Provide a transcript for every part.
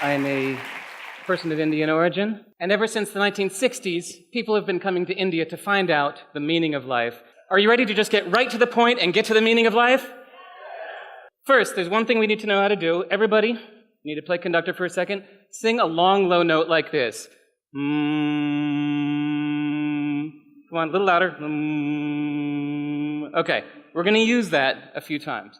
I'm a person of Indian origin, and ever since the 1960s, people have been coming to India to find out the meaning of life. Are you ready to just get right to the point and get to the meaning of life? First, there's one thing we need to know how to do. Everybody, you need to play conductor for a second. Sing a long, low note like this. Come on, a little louder. Okay, we're going to use that a few times.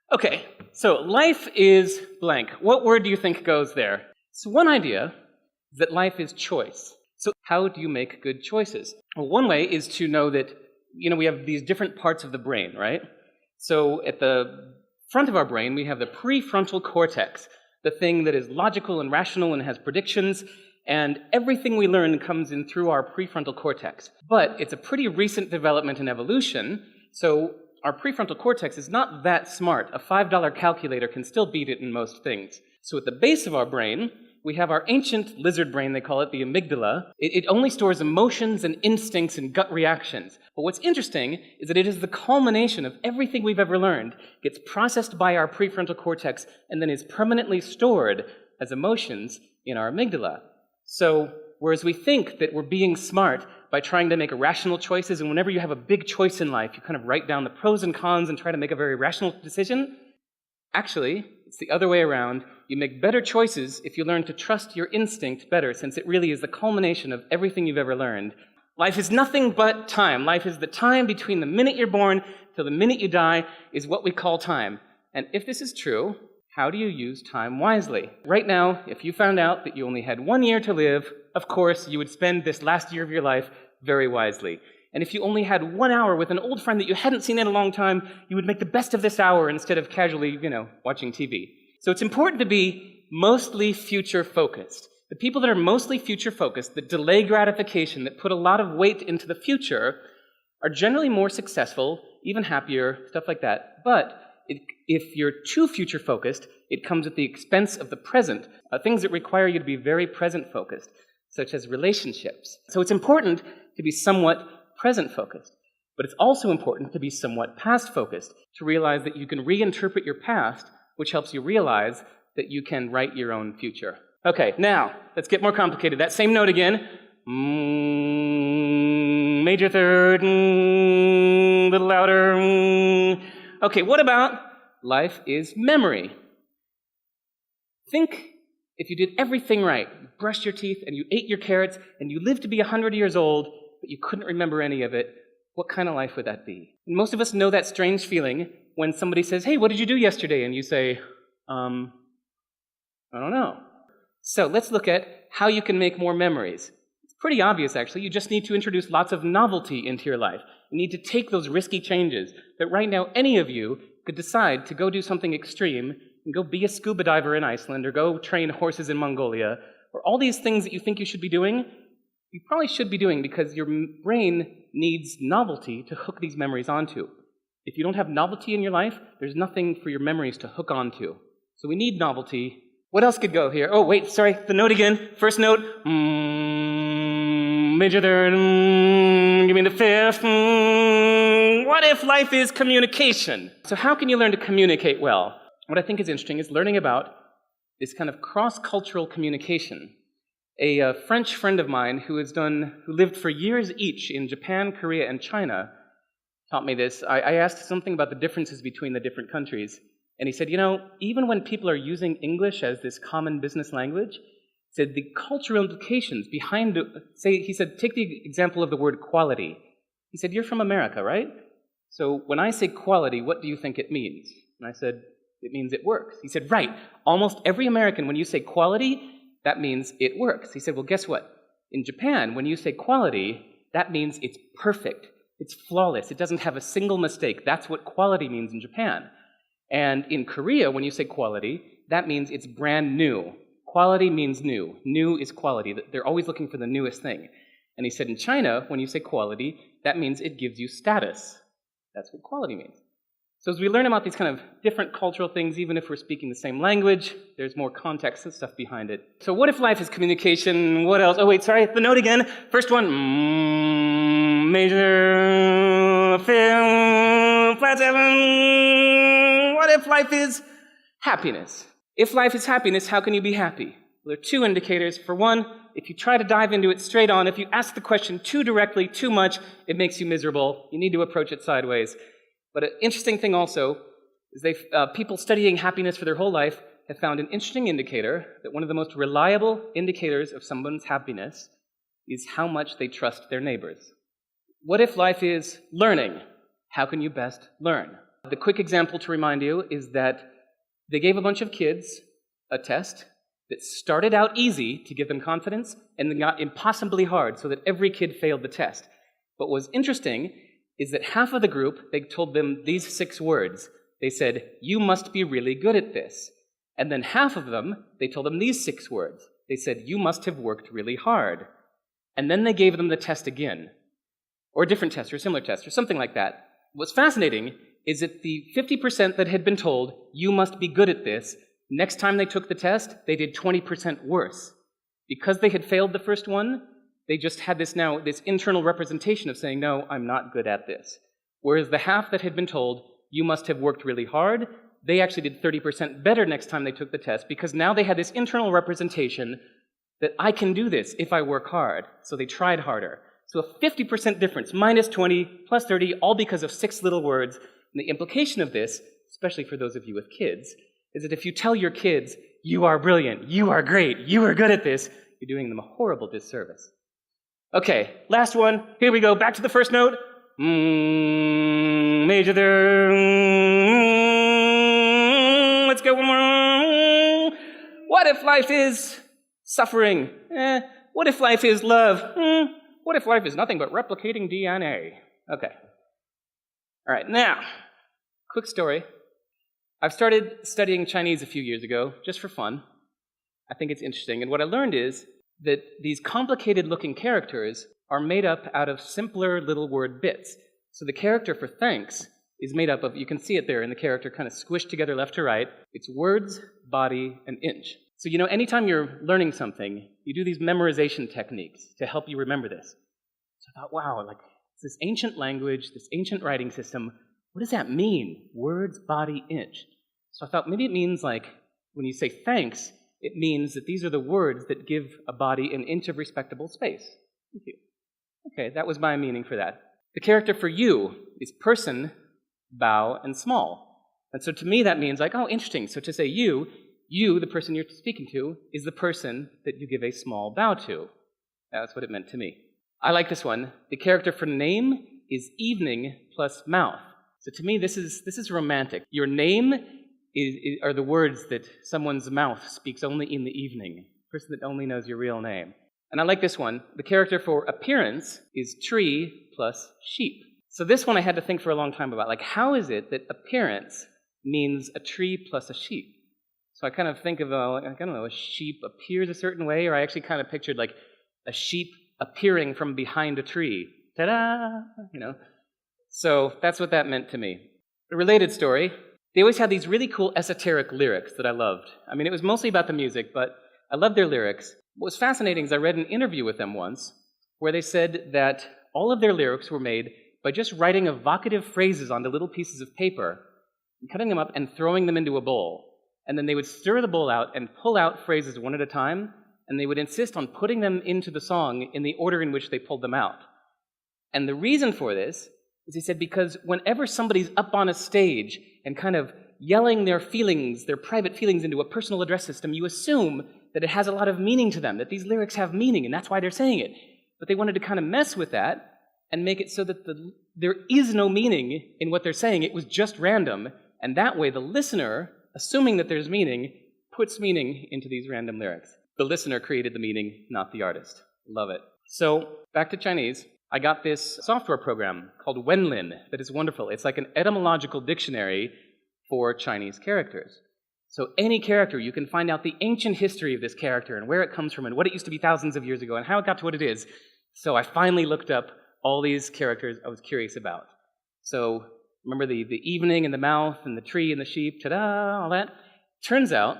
Okay, so life is blank. What word do you think goes there? So one idea is that life is choice. So how do you make good choices? Well, one way is to know that, we have these different parts of the brain, right? So at the front of our brain, we have the prefrontal cortex, the thing that is logical and rational and has predictions, and everything we learn comes in through our prefrontal cortex. But it's a pretty recent development in evolution, so our prefrontal cortex is not that smart. A $5 calculator can still beat it in most things. So at the base of our brain, we have our ancient lizard brain, they call it the amygdala. It only stores emotions and instincts and gut reactions. But what's interesting is that it is the culmination of everything we've ever learned, gets processed by our prefrontal cortex, and then is permanently stored as emotions in our amygdala. So whereas we think that we're being smart by trying to make rational choices, and whenever you have a big choice in life, you kind of write down the pros and cons and try to make a very rational decision, actually, it's the other way around. You make better choices if you learn to trust your instinct better, since it really is the culmination of everything you've ever learned. Life is nothing but time. Life is the time between the minute you're born till the minute you die is what we call time. And if this is true, how do you use time wisely? Right now, if you found out that you only had 1 year to live, of course, you would spend this last year of your life very wisely. And if you only had 1 hour with an old friend that you hadn't seen in a long time, you would make the best of this hour instead of casually, watching TV. So it's important to be mostly future-focused. The people that are mostly future-focused, that delay gratification, that put a lot of weight into the future, are generally more successful, even happier, stuff like that. But if you're too future-focused, it comes at the expense of the present, things that require you to be very present-focused, such as relationships. So it's important to be somewhat present-focused, but it's also important to be somewhat past-focused, to realize that you can reinterpret your past, which helps you realize that you can write your own future. Okay, now, let's get more complicated. That same note again. Major third, little louder. Okay, what about life is memory? Think if you did everything right, you brushed your teeth and you ate your carrots and you lived to be 100 years old, but you couldn't remember any of it, what kind of life would that be? And most of us know that strange feeling when somebody says, hey, what did you do yesterday? And you say, I don't know. So let's look at how you can make more memories. It's pretty obvious, actually. You just need to introduce lots of novelty into your life. You need to take those risky changes that right now any of you could decide to go do something extreme and go be a scuba diver in Iceland or go train horses in Mongolia, or all these things that you think you should be doing, you probably should be doing because your brain needs novelty to hook these memories onto. If you don't have novelty in your life, there's nothing for your memories to hook onto. So we need novelty. What else could go here? Oh, wait, sorry, the note again. First note, major third, give me the fifth. What if life is communication? So how can you learn to communicate well? What I think is interesting is learning about this kind of cross-cultural communication. A French friend of mine who lived for years each in Japan, Korea, and China taught me this. I asked something about the differences between the different countries. And he said, even when people are using English as this common business language, he said the cultural implications behind, he said, take the example of the word quality. He said, you're from America, right? So when I say quality, what do you think it means? And I said, it means it works. He said, right. Almost every American, when you say quality, that means it works. He said, well, guess what? In Japan, when you say quality, that means it's perfect. It's flawless. It doesn't have a single mistake. That's what quality means in Japan. And in Korea, when you say quality, that means it's brand new. Quality means new. New is quality. They're always looking for the newest thing. And he said in China, when you say quality, that means it gives you status. That's what quality means. So as we learn about these kind of different cultural things, even if we're speaking the same language, there's more context and stuff behind it. So what if life is communication? What else? Oh, wait, sorry, the note again. First one, major, fifth, flat seven. What if life is happiness? If life is happiness, how can you be happy? Well, there are two indicators. For one, if you try to dive into it straight on, if you ask the question too directly, too much, it makes you miserable. You need to approach it sideways. But an interesting thing also is people studying happiness for their whole life have found an interesting indicator that one of the most reliable indicators of someone's happiness is how much they trust their neighbors. What if life is learning? How can you best learn? The quick example to remind you is that they gave a bunch of kids a test that started out easy to give them confidence and then got impossibly hard so that every kid failed the test. But what was interesting is that half of the group, they told them these 6 words. They said, "You must be really good at this." And then half of them, they told them these 6 words. They said, "You must have worked really hard." And then they gave them the test again, or a different test, or a similar test, or something like that. What's fascinating is that the 50% that had been told, "You must be good at this," next time they took the test, they did 20% worse. Because they had failed the first one, they just had this internal representation of saying, "No, I'm not good at this." Whereas the half that had been told, "You must have worked really hard," they actually did 30% better next time they took the test, because now they had this internal representation that I can do this if I work hard. So they tried harder. So a 50% difference, minus 20, plus 30, all because of 6 little words. And the implication of this, especially for those of you with kids, is that if you tell your kids, "You are brilliant, you are great, you are good at this," you're doing them a horrible disservice. Okay, last one. Here we go, back to the first note. Major third. Let's go one more. What if life is suffering? What if life is love? What if life is nothing but replicating DNA? Okay. All right, now, quick story. I've started studying Chinese a few years ago, just for fun. I think it's interesting. And what I learned is that these complicated-looking characters are made up out of simpler little word bits. So the character for thanks is made up of, you can see it there in the character kind of squished together left to right. It's words, body, and inch. So, anytime you're learning something, you do these memorization techniques to help you remember this. So I thought, wow, it's this ancient language, this ancient writing system, what does that mean? Words, body, inch. So I thought maybe it means when you say thanks, it means that these are the words that give a body an inch of respectable space. Thank you. Okay, that was my meaning for that. The character for you is person, bow, and small. And so to me that means oh, interesting. So to say you, the person you're speaking to, is the person that you give a small bow to. That's what it meant to me. I like this one. The character for name is evening plus mouth. So to me, this is romantic. Your name are the words that someone's mouth speaks only in the evening. The person that only knows your real name. And I like this one. The character for appearance is tree plus sheep. So this one I had to think for a long time about. How is it that appearance means a tree plus a sheep? So I kind of think of, a sheep appears a certain way, or I actually kind of pictured a sheep appearing from behind a tree. Ta-da! So that's what that meant to me. A related story, they always had these really cool esoteric lyrics that I loved. It was mostly about the music, but I loved their lyrics. What was fascinating is I read an interview with them once where they said that all of their lyrics were made by just writing evocative phrases onto little pieces of paper, and cutting them up and throwing them into a bowl. And then they would stir the bowl out and pull out phrases one at a time, and they would insist on putting them into the song in the order in which they pulled them out. And the reason for this is, he said, because whenever somebody's up on a stage and kind of yelling their feelings, their private feelings into a personal address system, you assume that it has a lot of meaning to them, that these lyrics have meaning, and that's why they're saying it. But they wanted to kind of mess with that and make it so that there is no meaning in what they're saying. It was just random, and that way the listener, assuming that there's meaning, puts meaning into these random lyrics. The listener created the meaning, not the artist. Love it. So, back to Chinese. I got this software program called Wenlin that is wonderful. It's like an etymological dictionary for Chinese characters. So any character, you can find out the ancient history of this character and where it comes from and what it used to be thousands of years ago and how it got to what it is. So I finally looked up all these characters I was curious about. So remember the evening and the mouth and the tree and the sheep, ta-da, all that? Turns out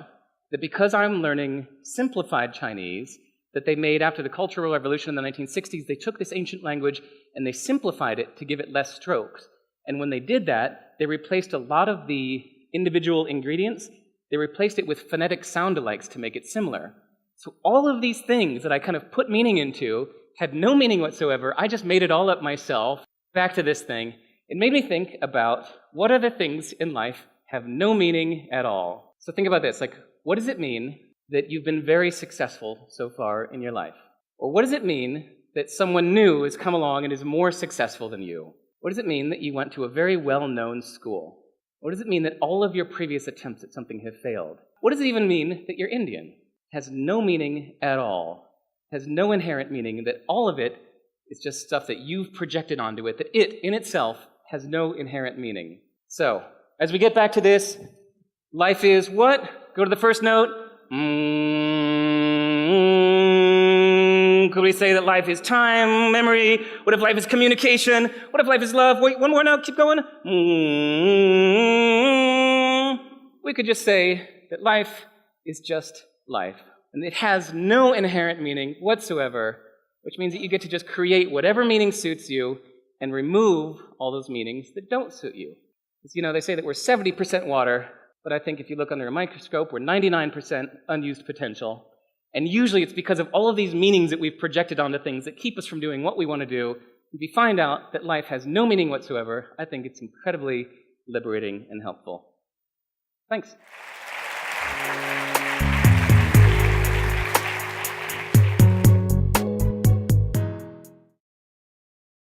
that because I'm learning simplified Chinese that they made after the Cultural Revolution in the 1960s, they took this ancient language and they simplified it to give it less strokes. And when they did that, they replaced a lot of the individual ingredients. They replaced it with phonetic sound-alikes to make it similar. So all of these things that I kind of put meaning into had no meaning whatsoever. I just made it all up myself. Back to this thing. It made me think about what other things in life have no meaning at all. So think about this. Like, what does it mean that you've been very successful so far in your life? Or what does it mean that someone new has come along and is more successful than you? What does it mean that you went to a very well-known school? What does it mean that all of your previous attempts at something have failed? What does it even mean that you're Indian? It has no meaning at all. It has no inherent meaning, that all of it is just stuff that you've projected onto it, that it in itself has no inherent meaning. So, as we get back to this, life is what? Go to the first note. Could we say that life is time, memory? What if life is communication? What if life is love? Wait, one more now, keep going. We could just say that life is just life. And it has no inherent meaning whatsoever, which means that you get to just create whatever meaning suits you and remove all those meanings that don't suit you. Because, they say that we're 70% water, but I think if you look under a microscope, we're 99% unused potential. And usually it's because of all of these meanings that we've projected onto things that keep us from doing what we want to do. If we find out that life has no meaning whatsoever, I think it's incredibly liberating and helpful. Thanks.